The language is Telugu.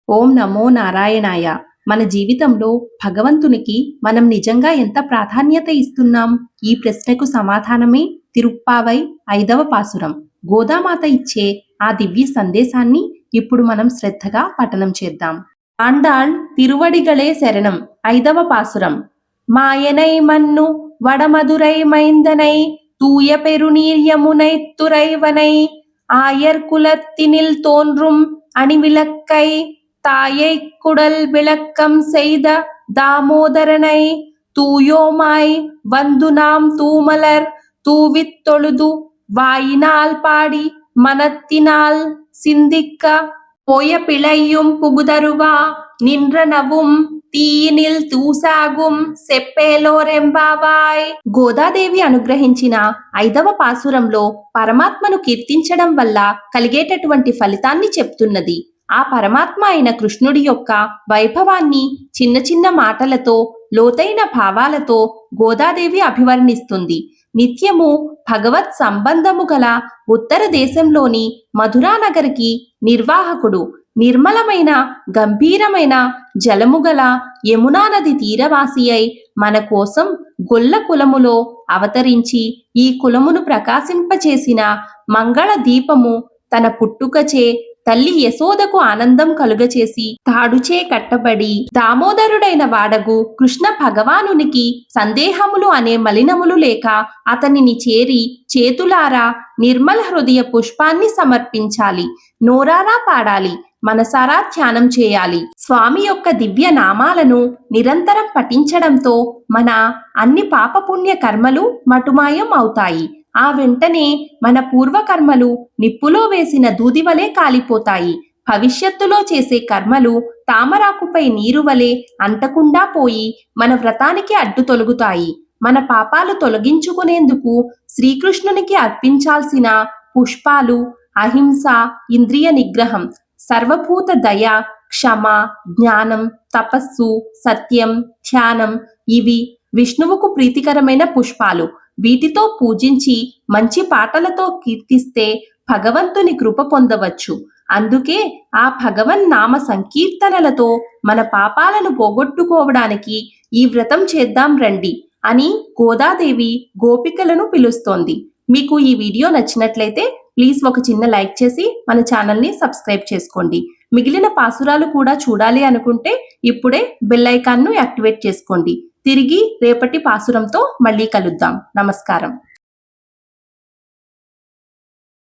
ఓం నమో నారాయణాయ. మన జీవితంలో భగవంతునికి మనం నిజంగా ఎంత ప్రాధాన్యత ఇస్తున్నాం? ఈ ప్రశ్నకు సమాధానమే తిరుప్పావై 5వ పాసురం. గోదామాత ఇచ్చే ఆ దివ్య సందేశాన్ని ఇప్పుడు మనం శ్రద్ధగా పఠనం చేద్దాం. ఆండాళ్ తిరువడిగళే శరణం. 5వ పాసురం. మాయనై మన్ను వడమదురై మైందనై தூய பெருநீர் யமுனை துறைவனை ஆயர் குலத்தினில் தோன்றும் அணிவிளக்கை தாயைக் குடல் விளக்கம் செய்த தாமோதரனை தூயோமாய் வந்து நாம் தூமலர் தூவித் தொழுது வாயினால் பாடி மனத்தினால் சிந்திக்க போய பிழையும் புகுதருவா நின்றனவும் తీయినిల్ తూసాగుం సెప్పేలోరెంబావాయ్. గోదాదేవి అనుగ్రహించిన 5వ పాసురంలో పరమాత్మను కీర్తించడం వల్ల కలిగేటటువంటి ఫలితాన్ని చెప్తున్నది. ఆ పరమాత్మ అయిన కృష్ణుడి యొక్క వైభవాన్ని చిన్న చిన్న మాటలతో లోతైన భావాలతో గోదాదేవి అభివర్ణిస్తుంది. నిత్యము భగవత్ సంబంధము గల ఉత్తర దేశంలోని మధురానగరికి నిర్వాహకుడు, నిర్మలమైన గంభీరమైన జలముగల యమునా నది తీరవాసి అయి మన కోసం గొల్ల కులములో అవతరించి ఈ కులమును ప్రకాశింపచేసిన మంగళ దీపము తన పుట్టుకచే తల్లి యశోదకు ఆనందం కలుగచేసి తాడుచే కట్టబడి దామోదరుడైన వాడగు కృష్ణ భగవానునికి సందేహములు అనే మలినములు లేక అతనిని చేరి చేతులారా నిర్మల హృదయ పుష్పాన్ని సమర్పించాలి, నోరారా పాడాలి, మనసారా ధ్యానం చేయాలి. స్వామి యొక్క దివ్య నామాలను నిరంతరం పఠించడంతో మన అన్ని పాపపుణ్య కర్మలు మటుమాయం అవుతాయి. ఆ వెంటనే మన పూర్వకర్మలు నిప్పులో వేసిన దూదివలే కాలిపోతాయి. భవిష్యత్తులో చేసే కర్మలు తామరాకుపై నీరు వలె అంటకుండా పోయి మన వ్రతానికి అడ్డు తొలగుతాయి. మన పాపాలు తొలగించుకునేందుకు శ్రీకృష్ణునికి అర్పించాల్సిన పుష్పాలు అహింస, ఇంద్రియ నిగ్రహం, సర్వభూత దయ, క్షమ, జ్ఞానం, తపస్సు, సత్యం, ధ్యానం ఇవి విష్ణువుకు ప్రీతికరమైన పుష్పాలు. వీటితో పూజించి మంచి పాటలతో కీర్తిస్తే భగవంతుని కృప పొందవచ్చు. అందుకే ఆ భగవన్ నామ సంకీర్తనలతో మన పాపాలను పోగొట్టుకోవడానికి ఈ వ్రతం చేద్దాం రండి అని గోదాదేవి గోపికలను పిలుస్తోంది. మీకు ఈ వీడియో నచ్చినట్లయితే ప్లీజ్ ఒక చిన్న లైక్ చేసి మన ఛానల్ని సబ్స్క్రైబ్ చేసుకోండి. మిగిలిన పాసురాలు కూడా చూడాలి అనుకుంటే ఇప్పుడే బెల్ ఐకాన్ను యాక్టివేట్ చేసుకోండి. తిరిగి రేపటి పాసురంతో మళ్ళీ కలుద్దాం. నమస్కారం.